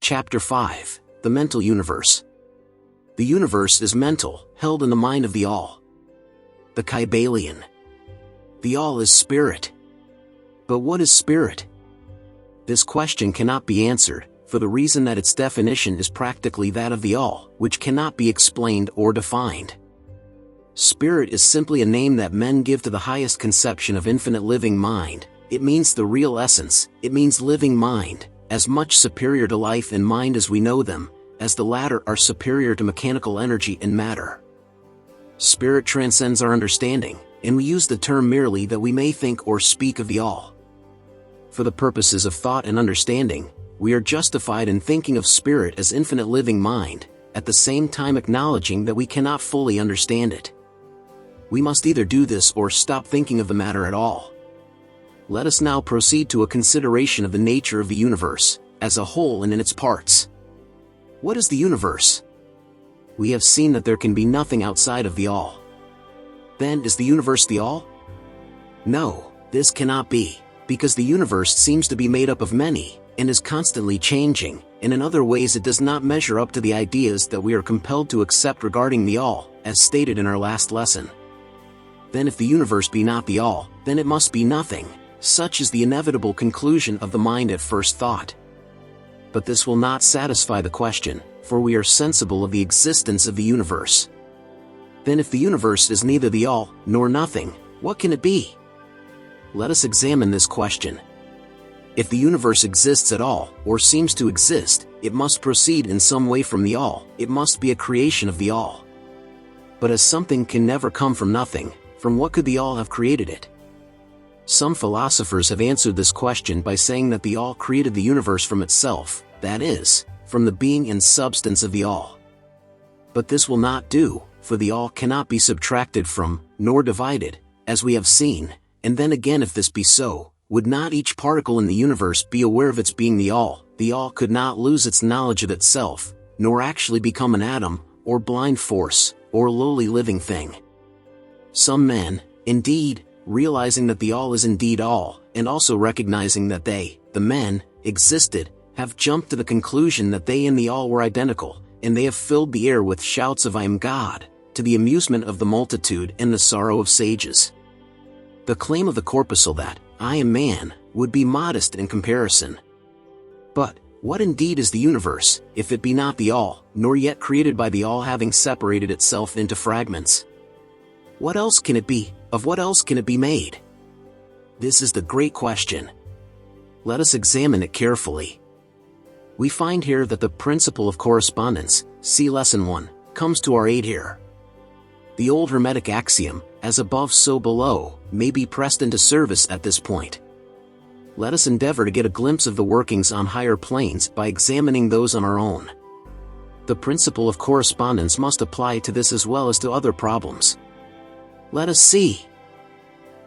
Chapter 5, The Mental Universe. The universe is mental, held in the mind of the All. The Kybalion. The All is spirit. But what is spirit? This question cannot be answered, for the reason that its definition is practically that of the All, which cannot be explained or defined. Spirit is simply a name that men give to the highest conception of infinite living mind. It means the real essence, it means living mind, as much superior to life and mind as we know them, as the latter are superior to mechanical energy and matter. Spirit transcends our understanding, and we use the term merely that we may think or speak of the All. For the purposes of thought and understanding, we are justified in thinking of spirit as infinite living mind, at the same time acknowledging that we cannot fully understand it. We must either do this or stop thinking of the matter at all. Let us now proceed to a consideration of the nature of the universe, as a whole and in its parts. What is the universe? We have seen that there can be nothing outside of the All. Then, is the universe the All? No, this cannot be, because the universe seems to be made up of many, and is constantly changing, and in other ways it does not measure up to the ideas that we are compelled to accept regarding the All, as stated in our last lesson. Then if the universe be not the All, then it must be nothing. Such is the inevitable conclusion of the mind at first thought. But this will not satisfy the question, for we are sensible of the existence of the universe. Then if the universe is neither the All, nor nothing, what can it be? Let us examine this question. If the universe exists at all, or seems to exist, it must proceed in some way from the All, it must be a creation of the All. But as something can never come from nothing, from what could the All have created it? Some philosophers have answered this question by saying that the All created the universe from itself, that is, from the being and substance of the All. But this will not do, for the All cannot be subtracted from, nor divided, as we have seen, and then again if this be so, would not each particle in the universe be aware of its being the All could not lose its knowledge of itself, nor actually become an atom, or blind force, or lowly living thing. Some men, indeed, realizing that the All is indeed All, and also recognizing that they, the men, existed, have jumped to the conclusion that they and the All were identical, and they have filled the air with shouts of "I am God," to the amusement of the multitude and the sorrow of sages. The claim of the corpuscle that, "I am man," would be modest in comparison. But, what indeed is the universe, if it be not the All, nor yet created by the All having separated itself into fragments? What else can it be? Of what else can it be made? This is the great question. Let us examine it carefully. We find here that the principle of correspondence, see Lesson 1, comes to our aid here. The old Hermetic axiom, "as above so below," may be pressed into service at this point. Let us endeavor to get a glimpse of the workings on higher planes by examining those on our own. The principle of correspondence must apply to this as well as to other problems. Let us see.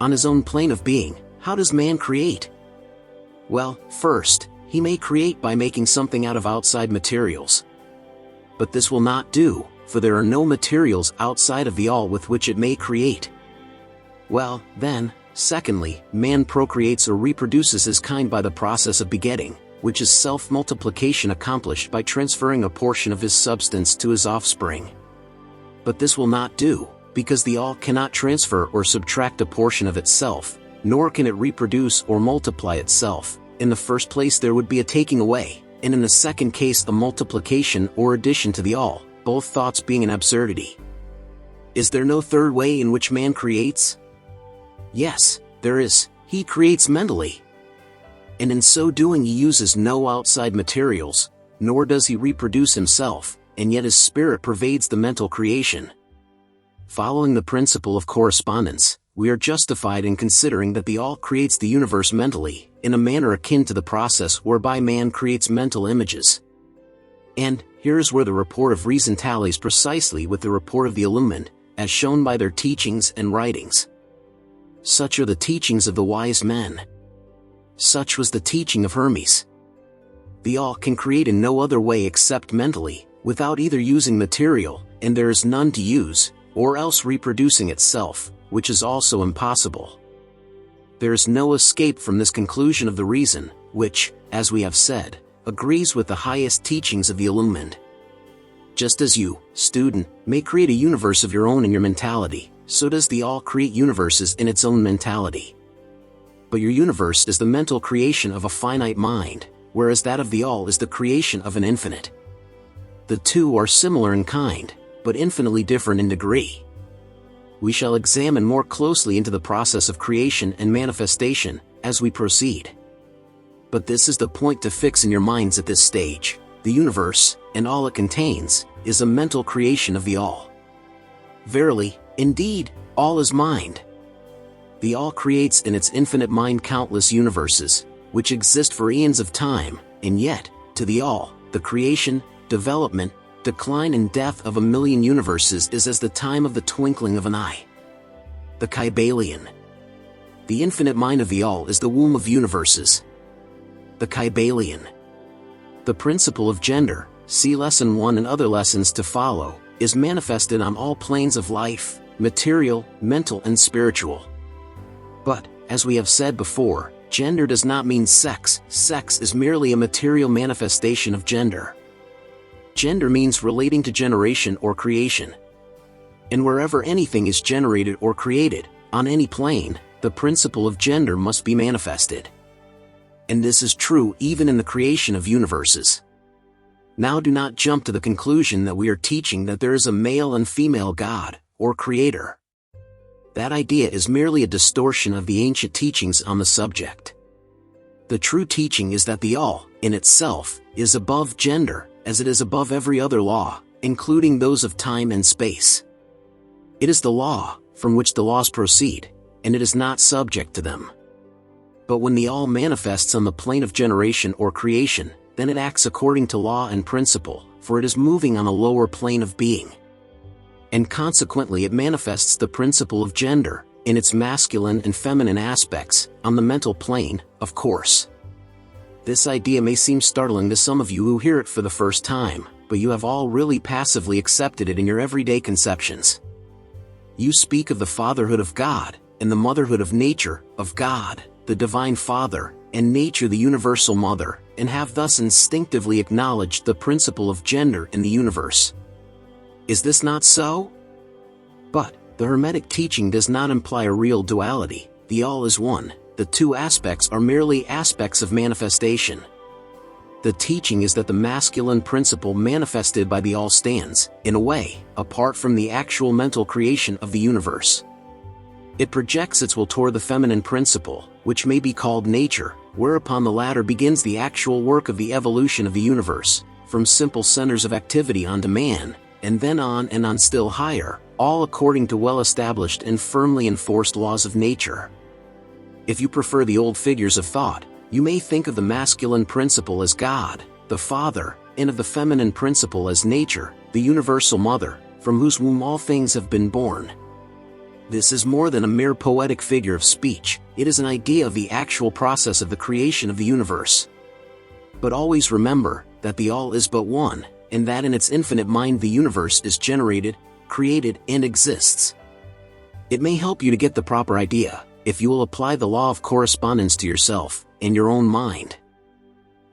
On his own plane of being, how does man create? Well, first, he may create by making something out of outside materials. But this will not do, for there are no materials outside of the All with which it may create. Well, then, secondly, man procreates or reproduces his kind by the process of begetting, which is self-multiplication accomplished by transferring a portion of his substance to his offspring. But this will not do, because the All cannot transfer or subtract a portion of itself, nor can it reproduce or multiply itself. In the first place there would be a taking away, and in the second case a multiplication or addition to the All, both thoughts being an absurdity. Is there no third way in which man creates? Yes, there is. He creates mentally. And in so doing he uses no outside materials, nor does he reproduce himself, and yet his spirit pervades the mental creation. Following the principle of correspondence, we are justified in considering that the All creates the universe mentally, in a manner akin to the process whereby man creates mental images. And, here is where the report of reason tallies precisely with the report of the illumined, as shown by their teachings and writings. Such are the teachings of the wise men. Such was the teaching of Hermes. The All can create in no other way except mentally, without either using material, and there is none to use, or else reproducing itself, which is also impossible. There is no escape from this conclusion of the reason, which, as we have said, agrees with the highest teachings of the Illumined. Just as you, student, may create a universe of your own in your mentality, so does the All create universes in its own mentality. But your universe is the mental creation of a finite mind, whereas that of the All is the creation of an infinite. The two are similar in kind, but infinitely different in degree. We shall examine more closely into the process of creation and manifestation as we proceed. But this is the point to fix in your minds at this stage. The universe, and all it contains, is a mental creation of the All. Verily, indeed, all is mind. The All creates in its infinite mind countless universes, which exist for eons of time, and yet, to the All, the creation, development, decline and death of a million universes is as the time of the twinkling of an eye. The Kybalion. The infinite mind of the All is the womb of universes. The Kybalion. The principle of gender, see Lesson 1 and other lessons to follow, is manifested on all planes of life, material, mental and spiritual. But, as we have said before, gender does not mean sex. Sex is merely a material manifestation of gender. Gender means relating to generation or creation. And wherever anything is generated or created, on any plane, the principle of gender must be manifested. And this is true even in the creation of universes. Now do not jump to the conclusion that we are teaching that there is a male and female God, or creator. That idea is merely a distortion of the ancient teachings on the subject. The true teaching is that the All, in itself, is above gender, as it is above every other law, including those of time and space. It is the law, from which the laws proceed, and it is not subject to them. But when the All manifests on the plane of generation or creation, then it acts according to law and principle, for it is moving on a lower plane of being. And consequently it manifests the principle of gender, in its masculine and feminine aspects, on the mental plane, of course. This idea may seem startling to some of you who hear it for the first time, but you have all really passively accepted it in your everyday conceptions. You speak of the fatherhood of God, and the motherhood of nature, of God, the divine Father, and nature the universal mother, and have thus instinctively acknowledged the principle of gender in the universe. Is this not so? But, the Hermetic teaching does not imply a real duality. The All is one, the two aspects are merely aspects of manifestation. The teaching is that the masculine principle manifested by the All stands, in a way, apart from the actual mental creation of the universe. It projects its will toward the feminine principle, which may be called nature, whereupon the latter begins the actual work of the evolution of the universe, from simple centers of activity on to man, and then on and on still higher, all according to well-established and firmly enforced laws of nature. If you prefer the old figures of thought, you may think of the masculine principle as God, the Father, and of the feminine principle as nature, the universal mother, from whose womb all things have been born. This is more than a mere poetic figure of speech, it is an idea of the actual process of the creation of the universe. But always remember, that the All is but one, and that in its infinite mind the universe is generated, created, and exists. It may help you to get the proper idea, if you will apply the law of correspondence to yourself, in your own mind.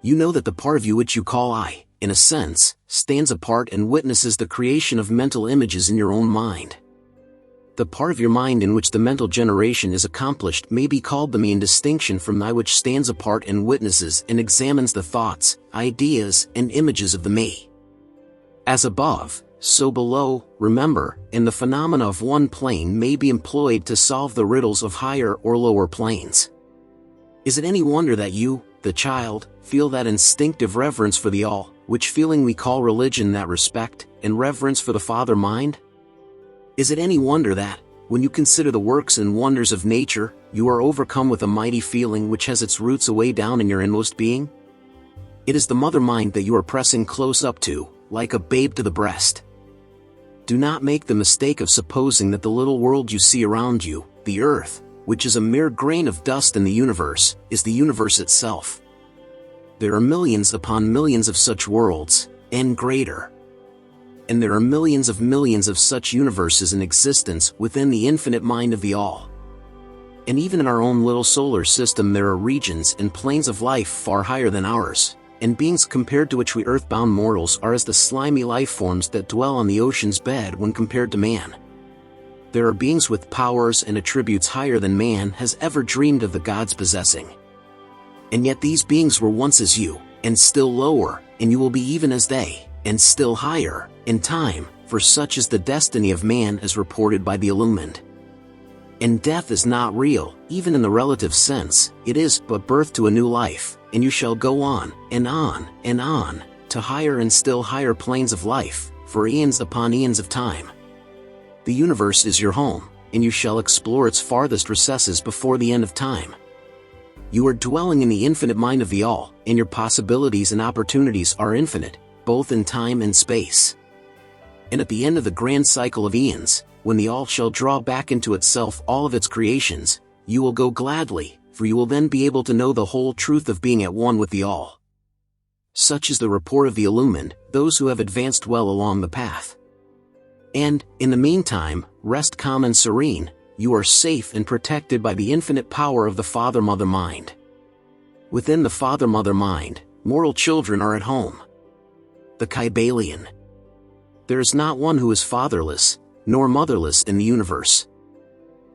You know that the part of you which you call I, in a sense, stands apart and witnesses the creation of mental images in your own mind. The part of your mind in which the mental generation is accomplished may be called the me in distinction from I, which stands apart and witnesses and examines the thoughts, ideas, and images of the me. As above, so below, remember, and the phenomena of one plane may be employed to solve the riddles of higher or lower planes. Is it any wonder that you, the child, feel that instinctive reverence for the All, which feeling we call religion, that respect and reverence for the Father mind? Is it any wonder that, when you consider the works and wonders of nature, you are overcome with a mighty feeling which has its roots away down in your inmost being? It is the mother mind that you are pressing close up to, like a babe to the breast. Do not make the mistake of supposing that the little world you see around you, the earth, which is a mere grain of dust in the universe, is the universe itself. There are millions upon millions of such worlds, and greater. And there are millions of such universes in existence within the infinite mind of the All. And even in our own little solar system there are regions and planes of life far higher than ours, and beings compared to which we earthbound mortals are as the slimy life forms that dwell on the ocean's bed when compared to man. There are beings with powers and attributes higher than man has ever dreamed of the gods possessing. And yet these beings were once as you, and still lower, and you will be even as they, and still higher, in time, for such is the destiny of man as reported by the illumined. And death is not real, even in the relative sense, it is but birth to a new life, and you shall go on, and on, and on, to higher and still higher planes of life, for eons upon eons of time. The universe is your home, and you shall explore its farthest recesses before the end of time. You are dwelling in the infinite mind of the All, and your possibilities and opportunities are infinite, both in time and space. And at the end of the grand cycle of eons, when the All shall draw back into itself all of its creations, you will go gladly, for you will then be able to know the whole truth of being at one with the All. Such is the report of the illumined, those who have advanced well along the path. And, in the meantime, rest calm and serene, you are safe and protected by the infinite power of the Father-Mother mind. Within the Father-Mother mind, mortal children are at home. The Kybalion. There is not one who is fatherless, nor motherless in the universe.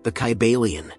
The Kybalion.